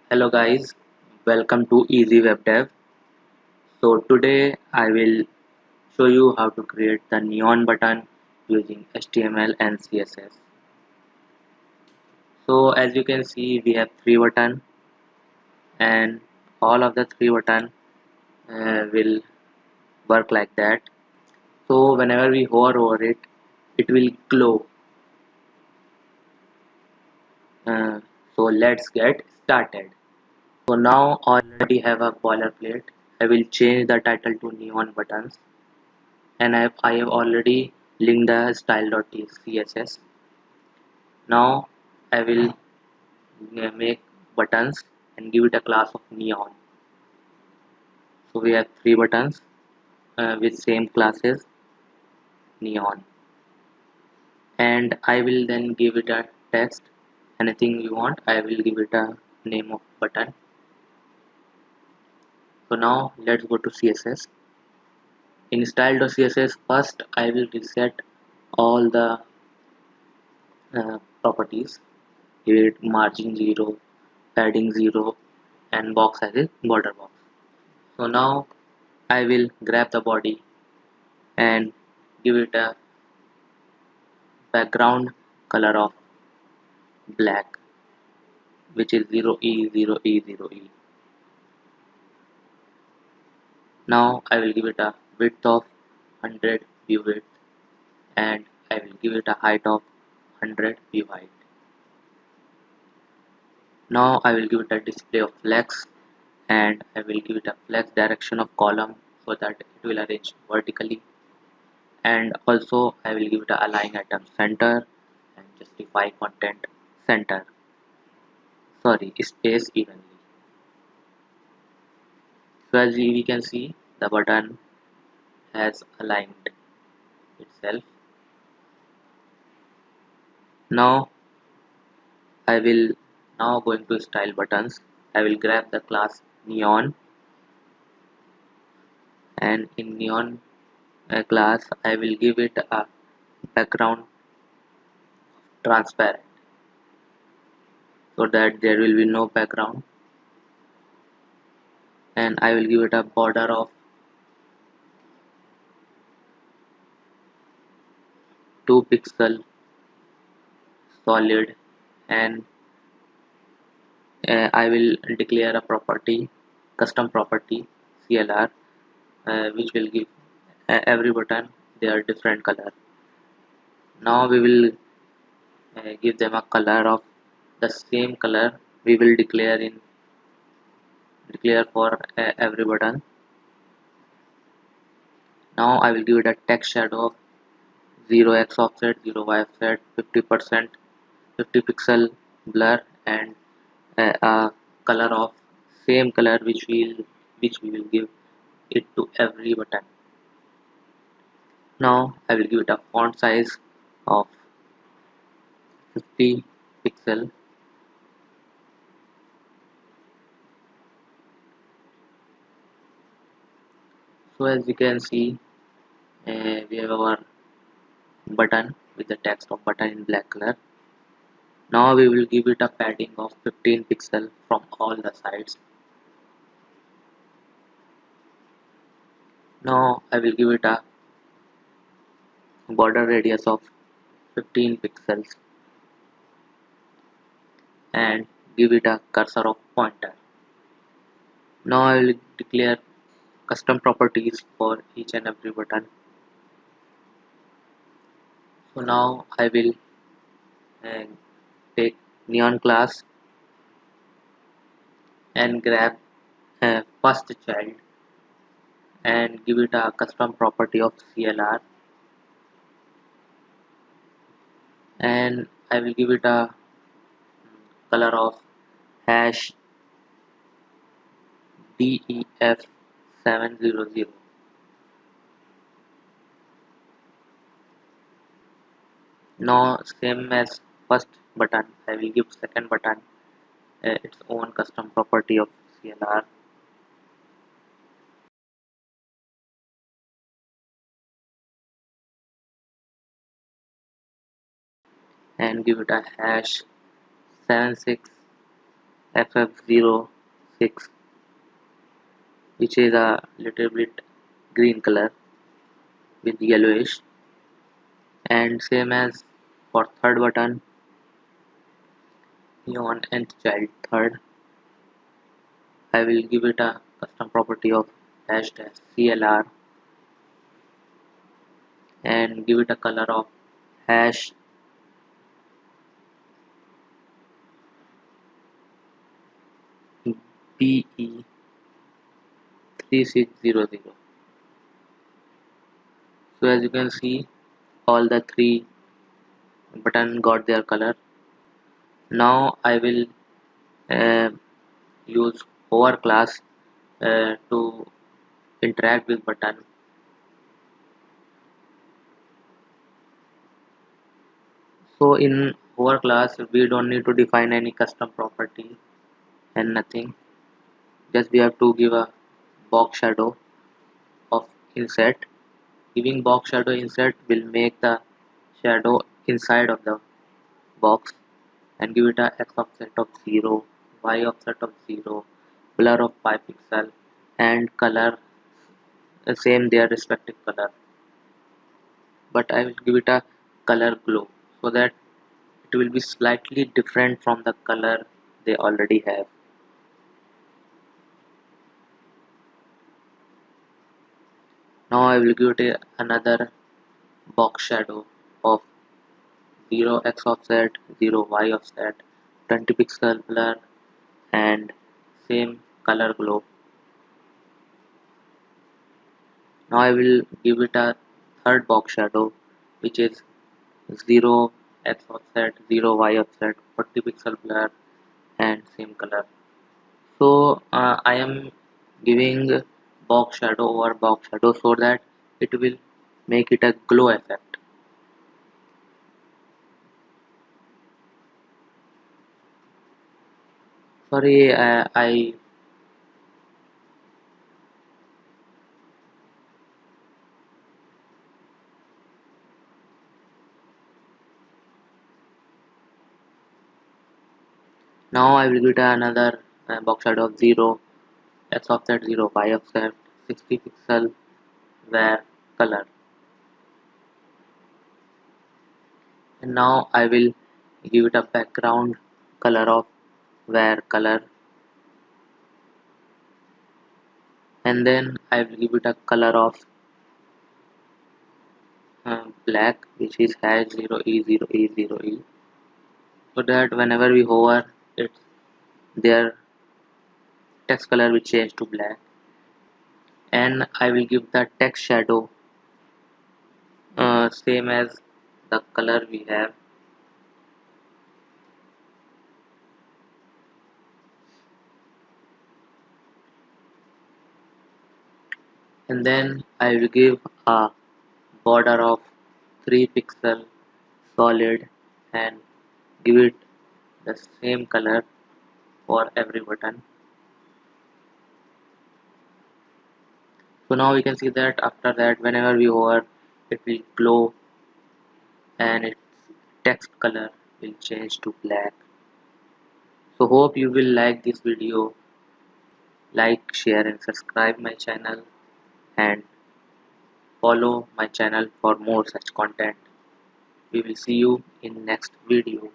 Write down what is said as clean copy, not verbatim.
Hello guys, welcome to Easy Web Dev. So today I will show you how to create the neon button using HTML and CSS. So as you can see we have three buttons and all of the three buttons will work like that. So whenever we hover over it, it will glow. Uh, so let's get started. So now I already have a boilerplate. I will change the title to neon buttons and I have already linked the style.css. Now I will make buttons and give it a class of neon. So we have three buttons with same classes neon, and I will then give it a text. Anything you want, I will give it a name of button. So now let's go to CSS. In style.css, first I will reset all the properties. Give it margin 0, padding 0, and box as a border box. So now I will grab the body and give it a background color of black, which is 0e0e0e. Now I will give it a width of 100 view width and I will give it a height of 100 view height. Now I will give it a display of flex and I will give it a flex direction of column so that it will arrange vertically, and also I will give it a align item center and justify content center, sorry, space evenly. So as we can see, the button has aligned itself. Now I will now going to style buttons. I will grab the class neon, and in neon class I will give it a background transparent so that there will be no background, and I will give it a border of 2 pixel solid, and I will declare a property, custom property CLR, which will give every button their different color. Now we will give them a color of the same color we will declare for every button. Now I will give it a text shadow of 0x offset, 0y offset, 50%, 50 pixel blur, and a color of same color which we will give it to every button. Now I will give it a font size of 50 pixel. So as you can see, we have our button with the text of button in black color. Now we will give it a padding of 15 pixel from all the sides. Now I will give it a border radius of 15 pixels and give it a cursor of pointer. Now I will declare custom properties for each and every button. So now I will uh, take neon class and grab first child and give it a custom property of CLR, and I will give it a color of hash DEF700. Now same as first button, I will give second button its own custom property of CLR, and give it a hash 76 ff06, which is a little bit green color with yellowish, and same as for third button, neon nth child third. I will give it a custom property of hash dash CLR and give it a color of hash BE3600. So as you can see, all the three button got their color. Now I will uh, use hover class to interact with button. So in hover class we don't need to define any custom property and nothing. Just we have to give a box shadow of inset. Giving box shadow inset will make the shadow inside of the box, and give it a x offset of 0, y offset of 0, blur of 5 pixel, and color same their respective color, but I will give it a color glow so that it will be slightly different from the color they already have. Now I will give it another box shadow of 0 x offset, 0 y offset, 20 pixel blur, and same color glow. Now I will give it a third box shadow, which is 0 x offset, 0 y offset, 40 pixel blur, and same color. So I am giving box shadow over box shadow so that it will make it a glow effect. Sorry, I now I will give it another box shadow of 0 x offset, 0 y offset, 60 pixel where color. And now I will give it a background color of where color, and then I will give it a color of black, which is hash 0e0e0e, so that whenever we hover it, their text color will change to black. And I will give the text shadow same as the color we have, and then I will give a border of 3 pixel solid and give it the same color for every button. So now we can see that after that whenever we hover it will glow and its text color will change to black. So hope you will like this video. Like, share and subscribe my channel, and follow my channel for more such content. We will see you in next video.